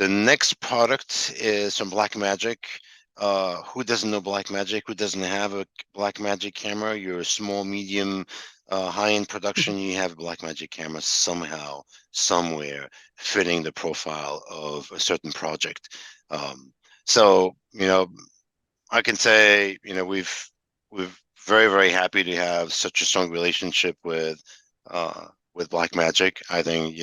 The next product is from Blackmagic. Who doesn't know Blackmagic? Who doesn't have a Blackmagic camera? You're a small, medium, high-end production. You have a Blackmagic camera somehow, somewhere, fitting the profile of a certain project. So, I can say, we're very, very happy to have such a strong relationship with Blackmagic. I think,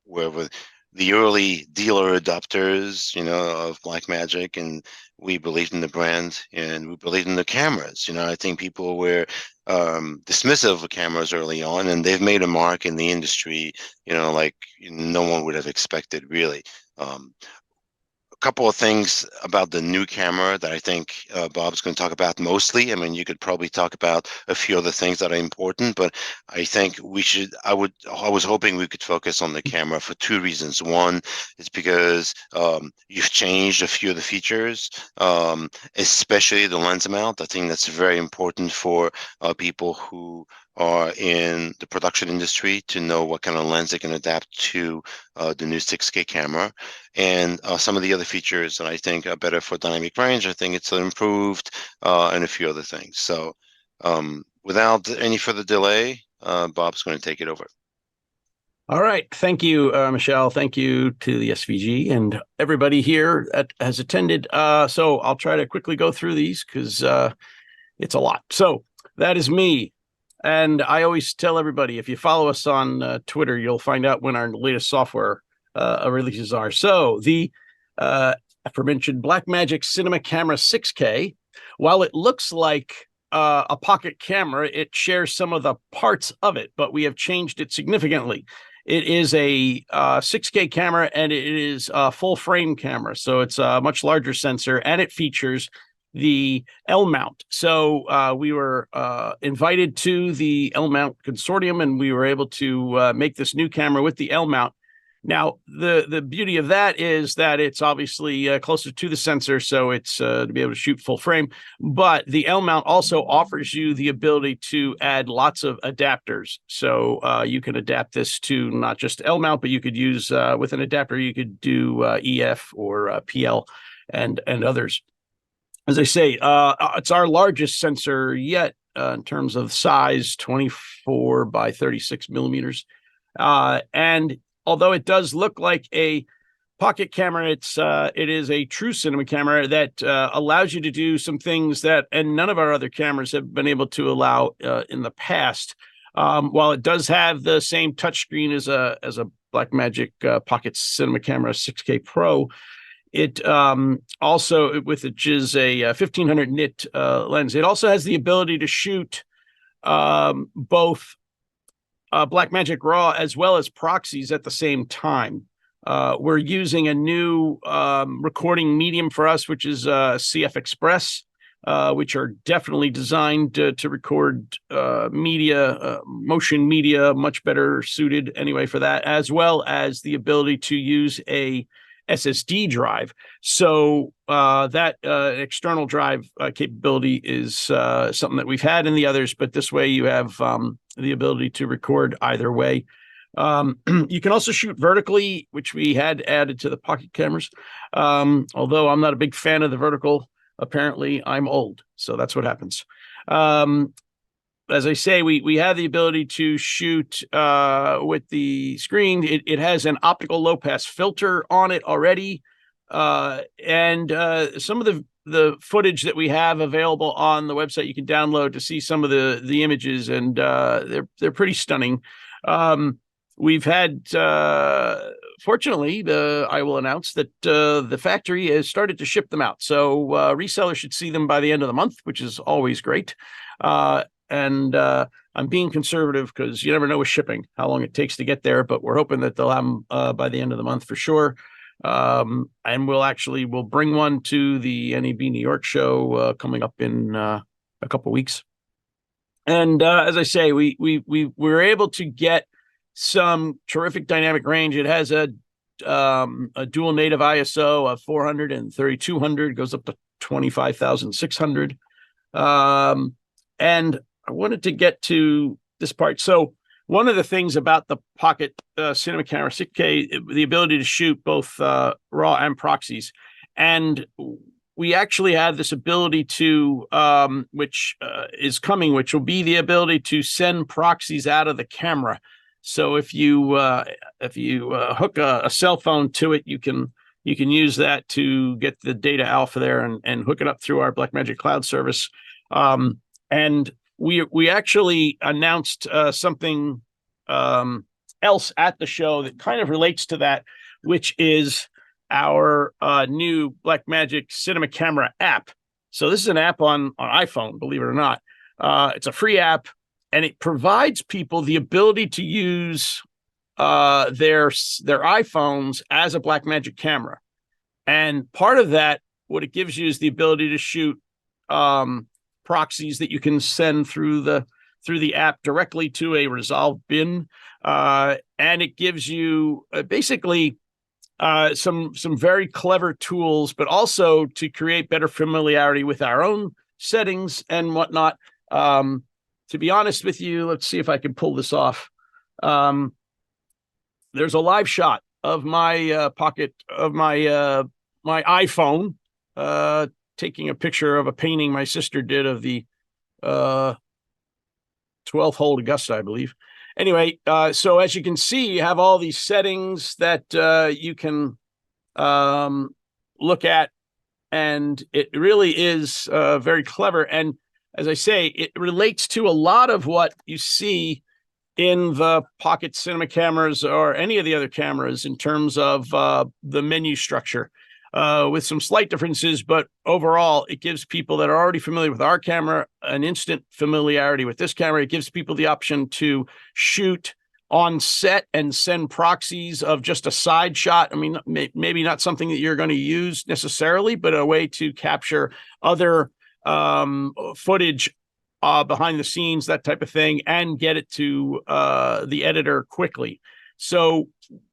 we're with the early dealer adopters, of Blackmagic, and we believed in the brand and we believed in the cameras. I think people were dismissive of cameras early on, and they've made a mark in the industry, like no one would have expected, really. Couple of things about the new camera that I think Bob's going to talk about mostly. I mean, you could probably talk about a few other things that are important, but I think I was hoping we could focus on the camera for two reasons. One is because you've changed a few of the features, especially the lens mount. I think that's very important for people who are in the production industry to know what kind of lens they can adapt to the new 6K camera, and some of the other features that I think are better for dynamic range. I think it's improved, and a few other things. So without any further delay, Bob's going to take it over. All right. Thank you, Michel. Thank you to the SVG and everybody here that has attended. So I'll try to quickly go through these because it's a lot. So that is me. And I always tell everybody, if you follow us on Twitter, you'll find out when our latest software releases are. So the aforementioned Blackmagic Cinema Camera 6K, while it looks like a pocket camera, it shares some of the parts of it, but we have changed it significantly. It is a 6K camera, and it is a full frame camera. So it's a much larger sensor, and it features the L mount. So we were invited to the L mount consortium, and we were able to make this new camera with the L mount. Now, the beauty of that is that it's obviously closer to the sensor, so it's to be able to shoot full frame. But the L mount also offers you the ability to add lots of adapters. So you can adapt this to not just L mount, but you could use with an adapter, you could do EF or PL and others. As I say, it's our largest sensor yet in terms of size, 24 by 36 millimeters. And although it does look like a pocket camera, it is a true cinema camera that allows you to do some things that and none of our other cameras have been able to allow in the past. While it does have the same touchscreen as a Blackmagic Pocket Cinema Camera 6K Pro, it also, which is a 1500 nit lens, it also has the ability to shoot both Blackmagic RAW as well as proxies at the same time. We're using a new recording medium for us, which is CF Express, which are definitely designed to record media, motion media, much better suited anyway for that, as well as the ability to use a SSD drive. So that external drive capability is something that we've had in the others, but this way you have the ability to record either way. You can also shoot vertically, which we had added to the pocket cameras. Although I'm not a big fan of the vertical, apparently I'm old, so that's what happens. As I say, we have the ability to shoot with the screen. It has an optical low pass filter on it already. And some of the footage that we have available on the website, you can download to see some of the images, and they're pretty stunning. We've had, fortunately, I will announce that the factory has started to ship them out. So resellers should see them by the end of the month, which is always great. And I'm being conservative because you never know with shipping how long it takes to get there, but we're hoping that they'll have them by the end of the month for sure. And we'll bring one to the NAB New York show coming up in a couple of weeks. And as I say, we were able to get some terrific dynamic range. It has a dual native ISO of 400 and 3200, goes up to 25,600. And I wanted to get to this part. So one of the things about the Pocket Cinema Camera 6K, the ability to shoot both RAW and proxies. And we actually have this ability to, which is coming, which will be the ability to send proxies out of the camera. So if you hook a cell phone to it, you can use that to get the data alpha there and hook it up through our Blackmagic cloud service. And we actually announced something else at the show that kind of relates to that, which is our new Blackmagic Cinema Camera app. So this is an app on iPhone, believe it or not. It's a free app, and it provides people the ability to use their iPhones as a Blackmagic camera. And part of that, what it gives you is the ability to shoot proxies that you can send through the app directly to a resolved bin, and it gives you basically some very clever tools, but also to create better familiarity with our own settings and whatnot. To be honest with you, let's see if I can pull this off. There's a live shot of my my iPhone taking a picture of a painting my sister did of the 12th hole Augusta, I believe. Anyway, so as you can see, you have all these settings that you can look at, and it really is very clever. And as I say, it relates to a lot of what you see in the Pocket Cinema cameras or any of the other cameras in terms of the menu structure, with some slight differences. But overall, it gives people that are already familiar with our camera an instant familiarity with this camera. It gives people the option to shoot on set and send proxies of just a side shot. I mean, maybe not something that you're going to use necessarily, but a way to capture other footage behind the scenes, that type of thing, and get it to the editor quickly. So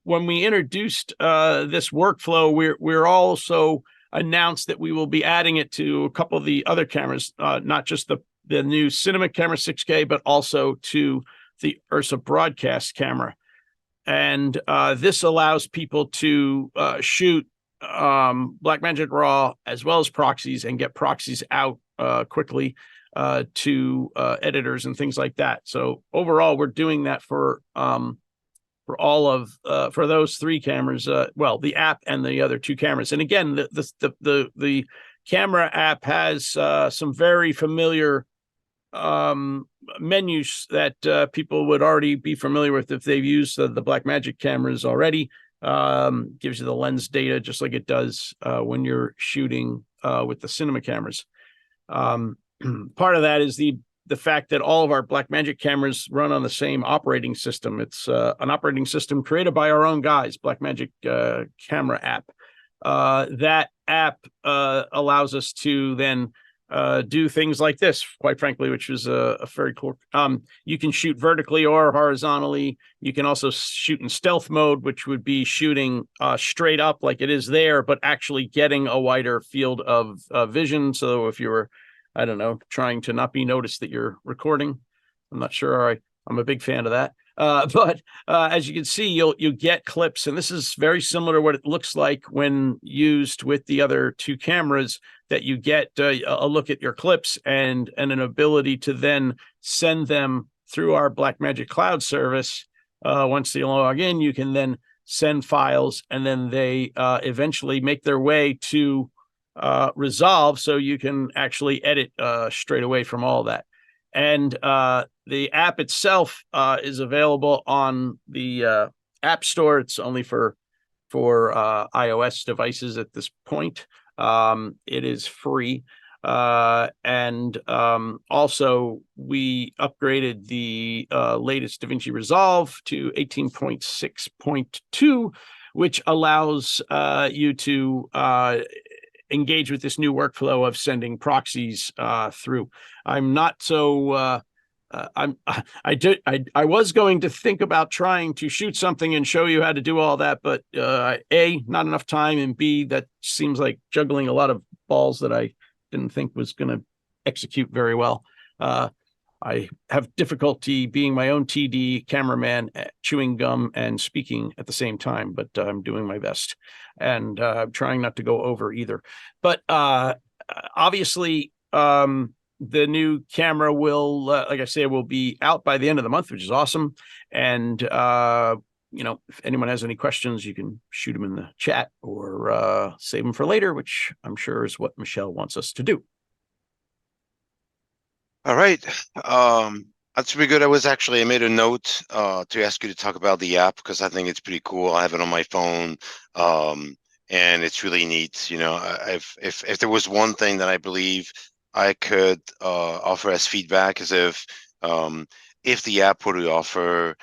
when we introduced this workflow, we're also announced that we will be adding it to a couple of the other cameras, not just the new Cinema Camera 6K, but also to the Ursa broadcast camera. And this allows people to shoot Blackmagic RAW as well as proxies and get proxies out quickly to editors and things like that. So overall, we're doing that for all of for those three cameras. Well, the app and the other two cameras. And again, the camera app has some very familiar menus that people would already be familiar with if they've used the Blackmagic cameras already. Gives you the lens data just like it does when you're shooting with the cinema cameras. Part of that is the fact that all of our Blackmagic cameras run on the same operating system. It's an operating system created by our own guys, Blackmagic camera app. That app allows us to then do things like this, quite frankly, which is a very cool. You can shoot vertically or horizontally. You can also shoot in stealth mode, which would be shooting straight up like it is there, but actually getting a wider field of vision. So if you were, I don't know, trying to not be noticed that you're recording, I'm not sure I'm a big fan of that. But as you can see, you'll get clips, and this is very similar to what it looks like when used with the other two cameras, that you get a look at your clips and an ability to then send them through our Blackmagic cloud service. Once they log in, you can then send files, and then they eventually make their way to Resolve, so you can actually edit straight away from all of that. And the app itself is available on the App Store. It's only for iOS devices at this point. It is free. And also we upgraded the latest DaVinci Resolve to 18.6.2, which allows you to engage with this new workflow of sending proxies through. I'm not so I was going to think about trying to shoot something and show you how to do all that, but A, not enough time, and B, that seems like juggling a lot of balls that I didn't think was going to execute very well. I have difficulty being my own TD cameraman, chewing gum and speaking at the same time, but I'm doing my best, and I'm trying not to go over either. But obviously, the new camera will, like I say, will be out by the end of the month, which is awesome. And if anyone has any questions, you can shoot them in the chat or save them for later, which I'm sure is what Michel wants us to do. All right. That's pretty good. I made a note to ask you to talk about the app because I think it's pretty cool. I have it on my phone, and it's really neat. If there was one thing that I believe I could offer as feedback is if the app were to offer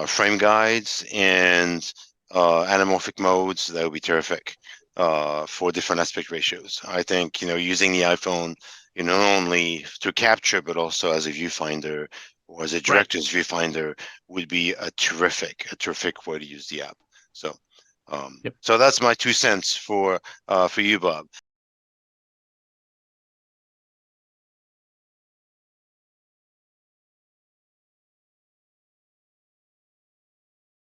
frame guides and anamorphic modes, that would be terrific for different aspect ratios. I think using the iPhone, not only to capture but also as a viewfinder or as a director's viewfinder would be a terrific way to use the app. So, Yep. so that's my 2 cents for you, Bob.